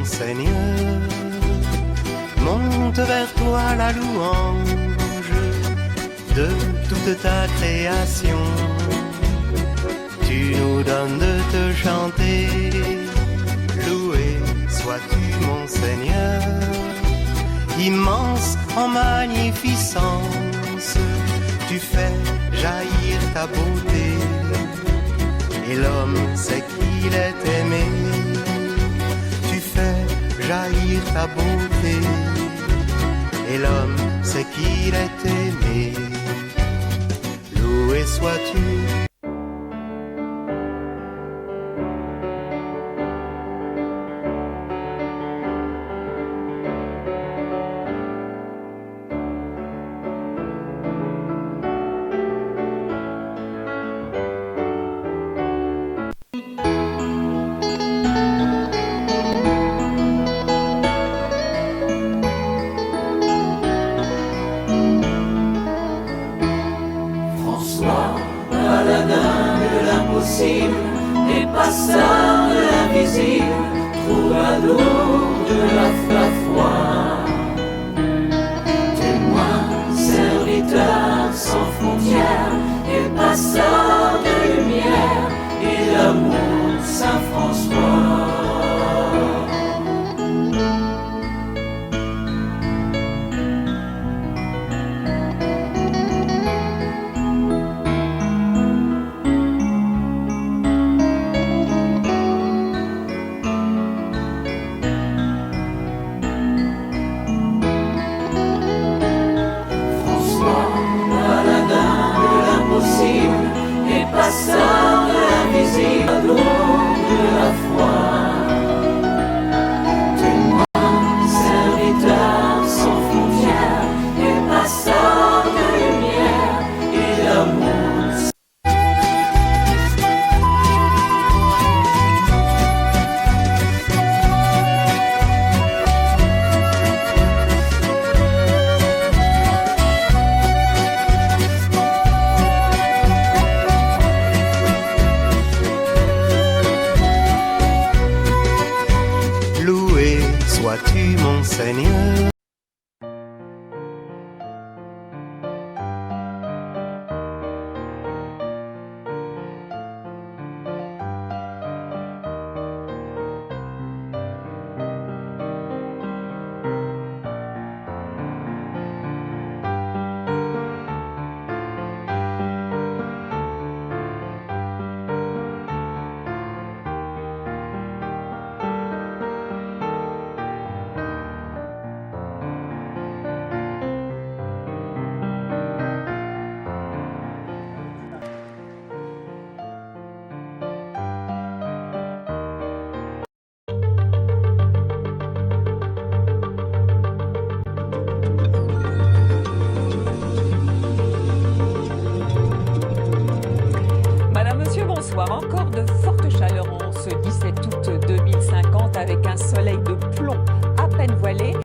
Seigneur, monte vers toi la louange de toute ta création. Tu nous donnes de te chanter, loué sois-tu mon Seigneur, immense en magnificence, tu fais jaillir ta beauté, et l'homme sait qu'il est aimé. Tu fais jaillir ta beauté, et l'homme sait qu'il est aimé. Loué sois-tu. Et passant de l'invisible, troubadour de la foi, témoin, serviteur sans frontières, et passeur de lumière et d'amour, Saint François. Passeur de l'invisible, de la foi, témoin, serviteur sans frontières, et passeur de lumière et d'amour. Sois-tu mon Seigneur. Bonsoir, encore de fortes chaleurs en ce 17 août 2050 avec un soleil de plomb à peine voilé.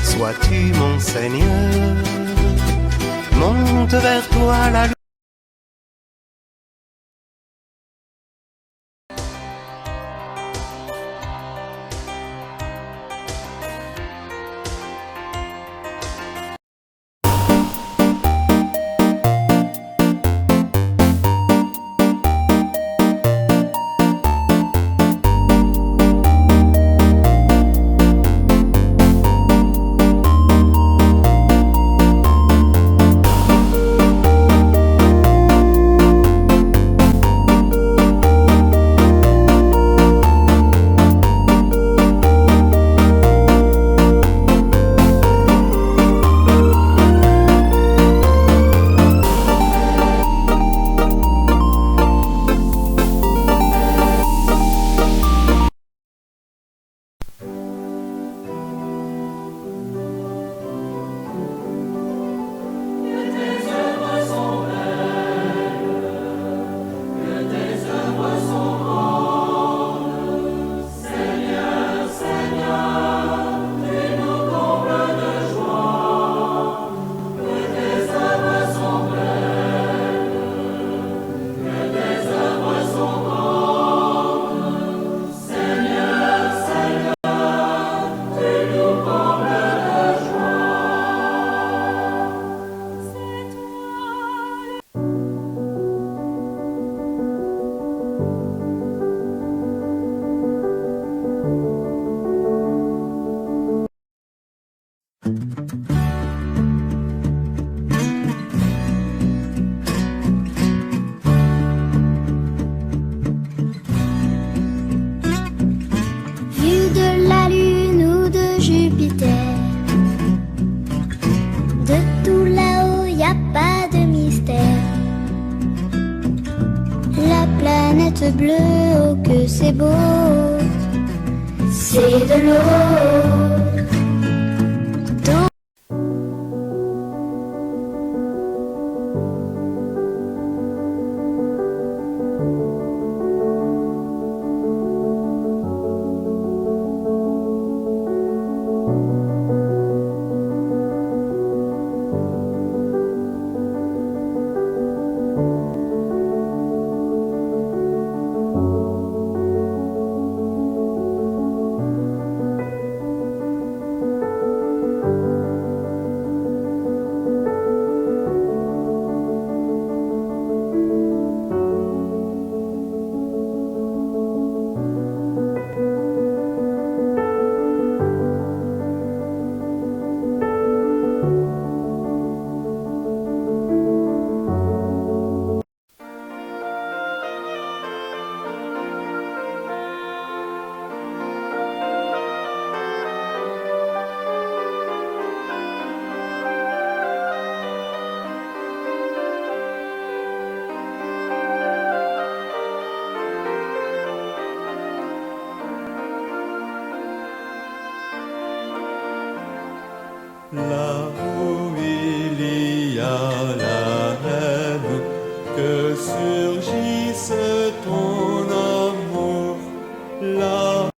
Sois-tu mon Seigneur, monte vers toi la lumière. Vue de la Lune ou de Jupiter, de tout là-haut y a pas de mystère. La planète bleue, oh que c'est beau, c'est de l'eau. Là où il y a la reine, que surgisse ton amour, là.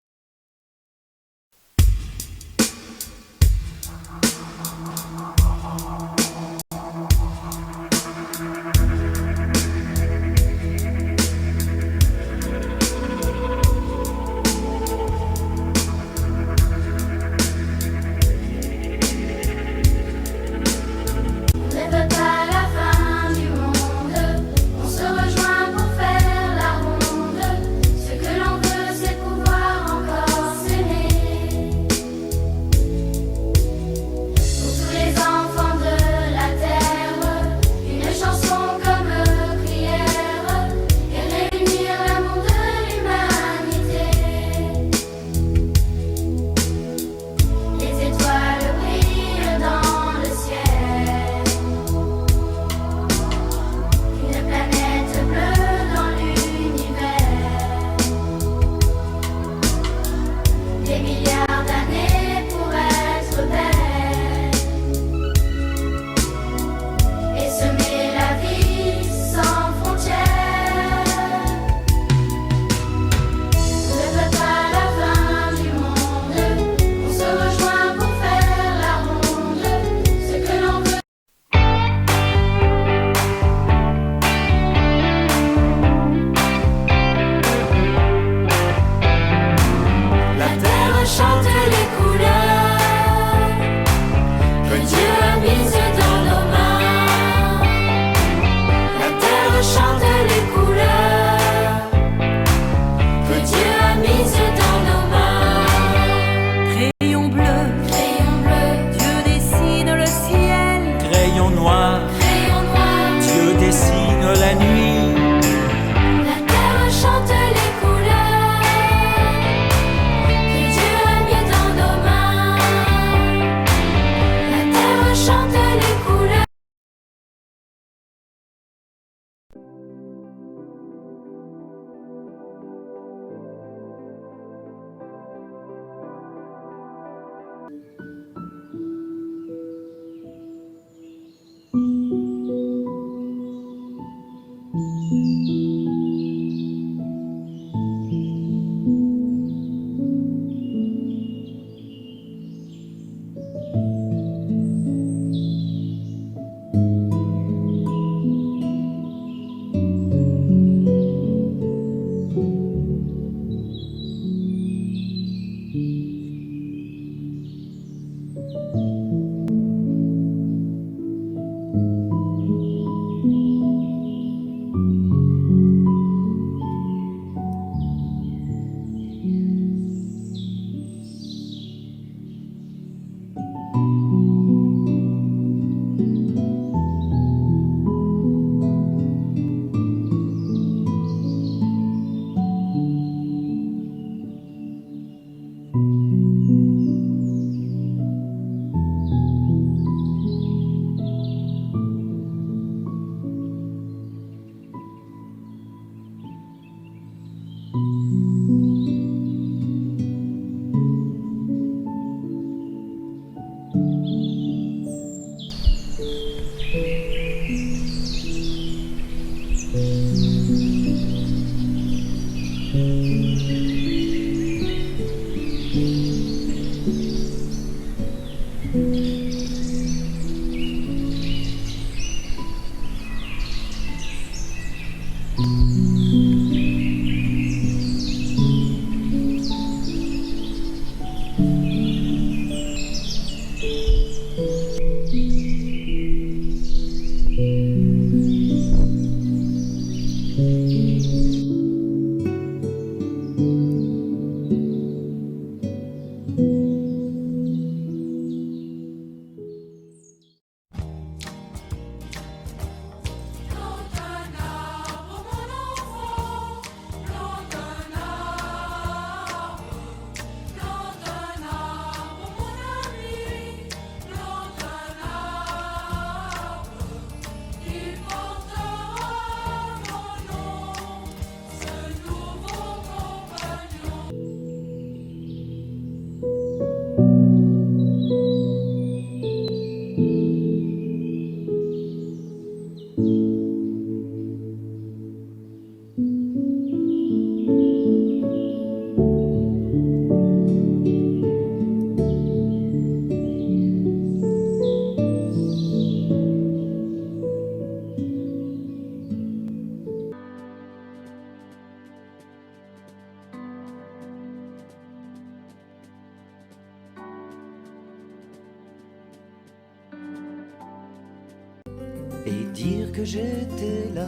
Et dire que j'étais là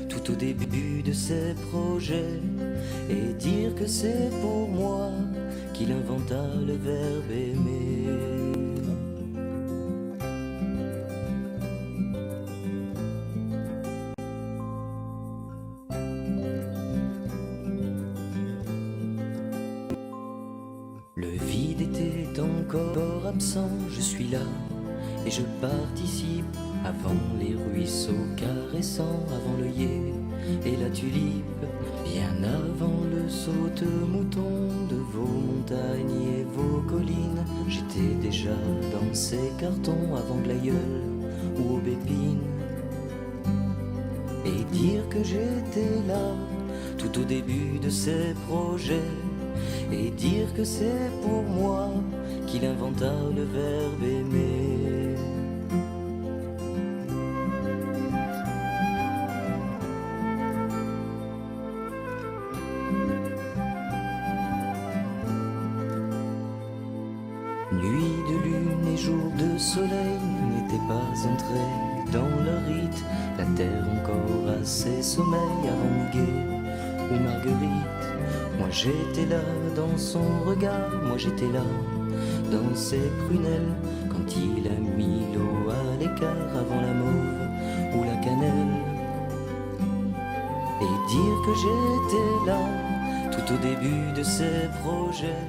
tout au début de ces projets, et dire que c'est pour moi qu'il inventa le verbe aimer. Le vide était encore absent, je suis là et je participe. Avant les ruisseaux caressants, avant l'œillet et la tulipe, bien avant le saute-mouton de vos montagnes et vos collines, j'étais déjà dans ces cartons avant Glaïeul ou Aubépine. Et dire que j'étais là tout au début de ces projets, et dire que c'est pour moi qu'il inventa le verbe aimer. Nuit de lune et jour de soleil n'étaient pas entrés dans leur rite. La terre encore à ses sommeils avant Muguet ou Marguerite. Moi j'étais là dans son regard, moi j'étais là dans ses prunelles, quand il a mis l'eau à l'écart avant la mauve ou la cannelle. Et dire que j'étais là tout au début de ses projets.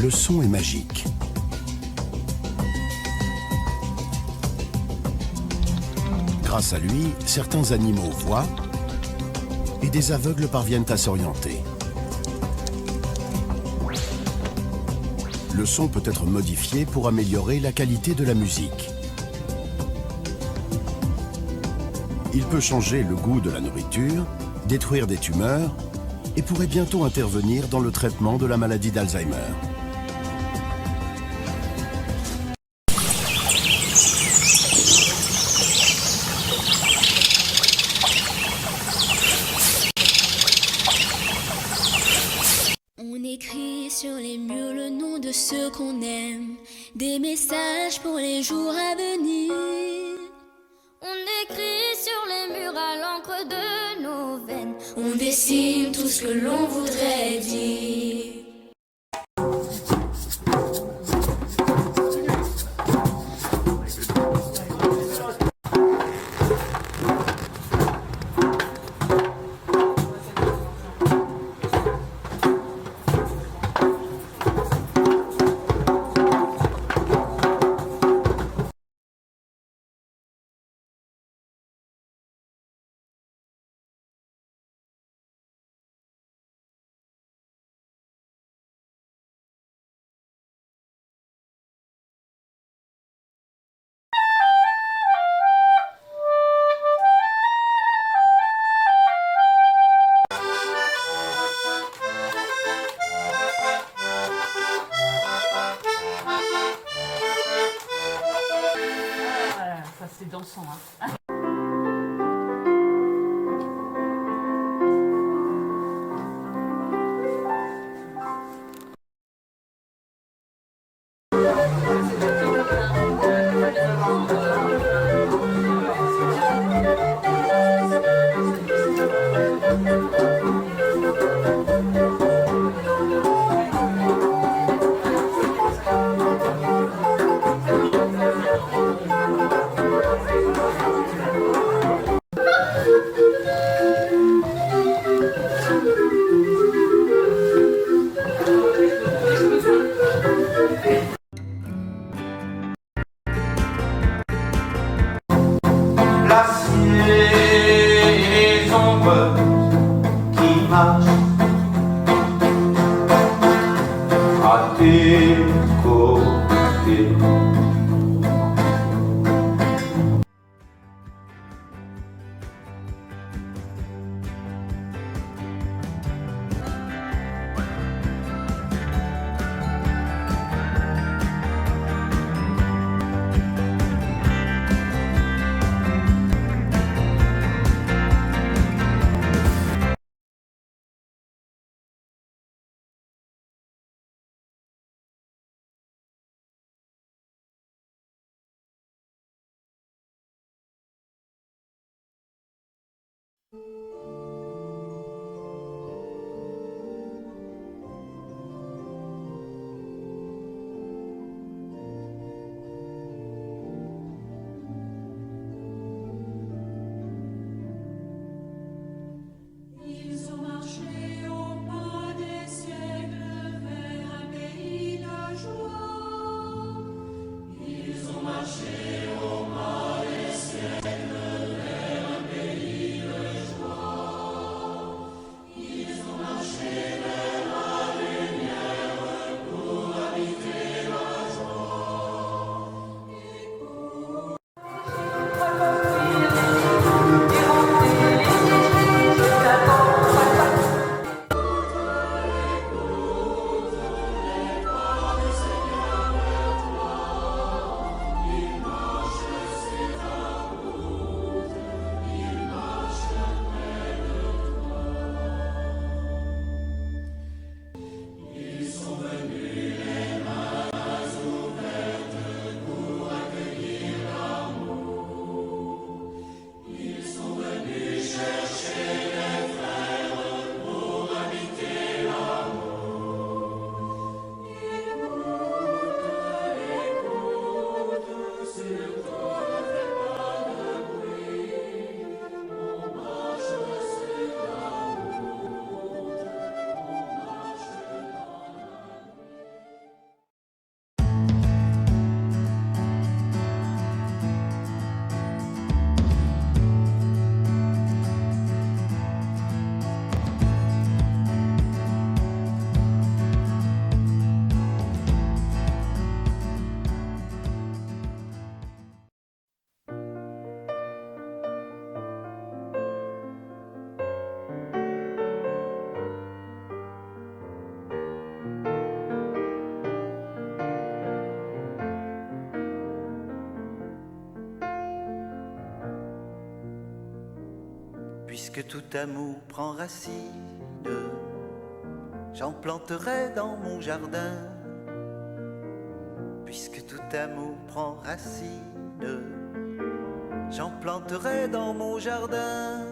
Le son est magique. Grâce à lui, certains animaux voient et des aveugles parviennent à s'orienter. Le son peut être modifié pour améliorer la qualité de la musique. Il peut changer le goût de la nourriture, détruire des tumeurs et pourrait bientôt intervenir dans le traitement de la maladie d'Alzheimer. On écrit sur les murs le nom de ceux qu'on aime, des messages pour les jours à venir. On écrit sur les murs à l'encre de nos veines, On dessine tout ce que l'on voudrait dire. Ça c'est dansant, hein. Les ombres qui marchent à tes côtés. Marché au pas des siècles vers un pays de joie. Puisque tout amour prend racine, j'en planterai dans mon jardin. Puisque tout amour prend racine, j'en planterai dans mon jardin.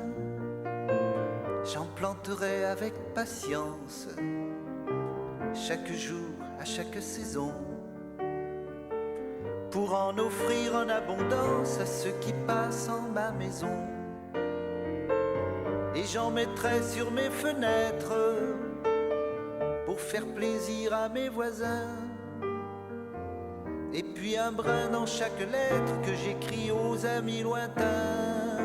J'en planterai avec patience, chaque jour, à chaque saison, pour en offrir en abondance à ceux qui passent en ma maison. Et j'en mettrai sur mes fenêtres pour faire plaisir à mes voisins. Et puis un brin dans chaque lettre que j'écris aux amis lointains.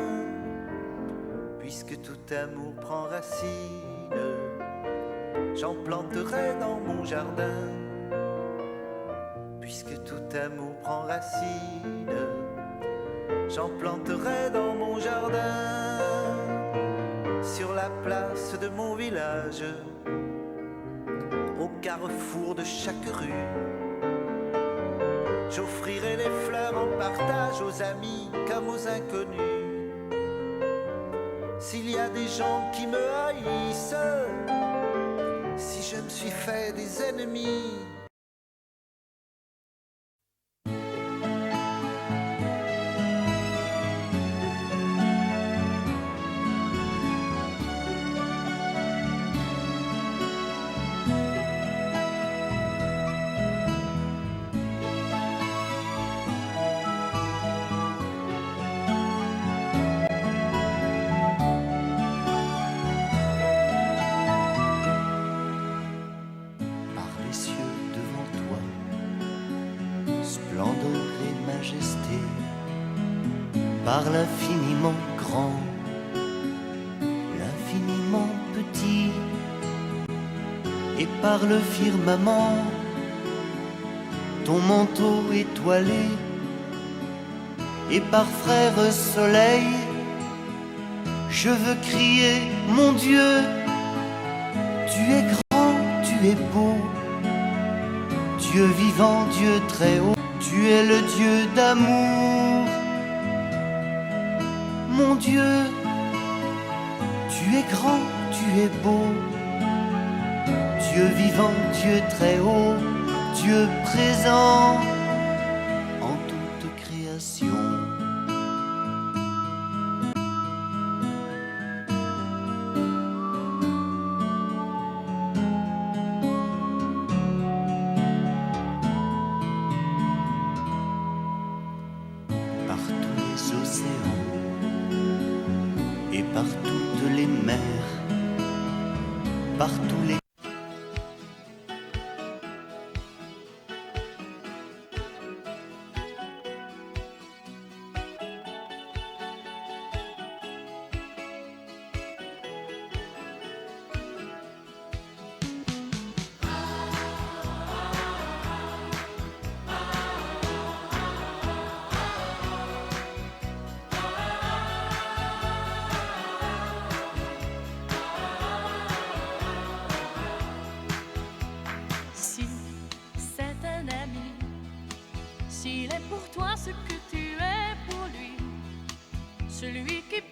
Puisque tout amour prend racine, j'en planterai dans mon jardin. Puisque tout amour prend racine, j'en planterai dans mon jardin. Sur la place de mon village, au carrefour de chaque rue, j'offrirai les fleurs en partage aux amis comme aux inconnus. S'il y a des gens qui me haïssent, si je me suis fait des ennemis, par l'infiniment grand, l'infiniment petit, et par le firmament, ton manteau étoilé, et par frère soleil, je veux crier, mon Dieu, tu es grand, tu es beau, Dieu vivant, Dieu très haut, tu es le Dieu d'amour. Mon Dieu, tu es grand, tu es beau, Dieu vivant, Dieu très haut, Dieu présent en toute création. Par tous les océans et par toutes les mers, par tous les... S'il est pour toi ce que tu es pour lui, celui qui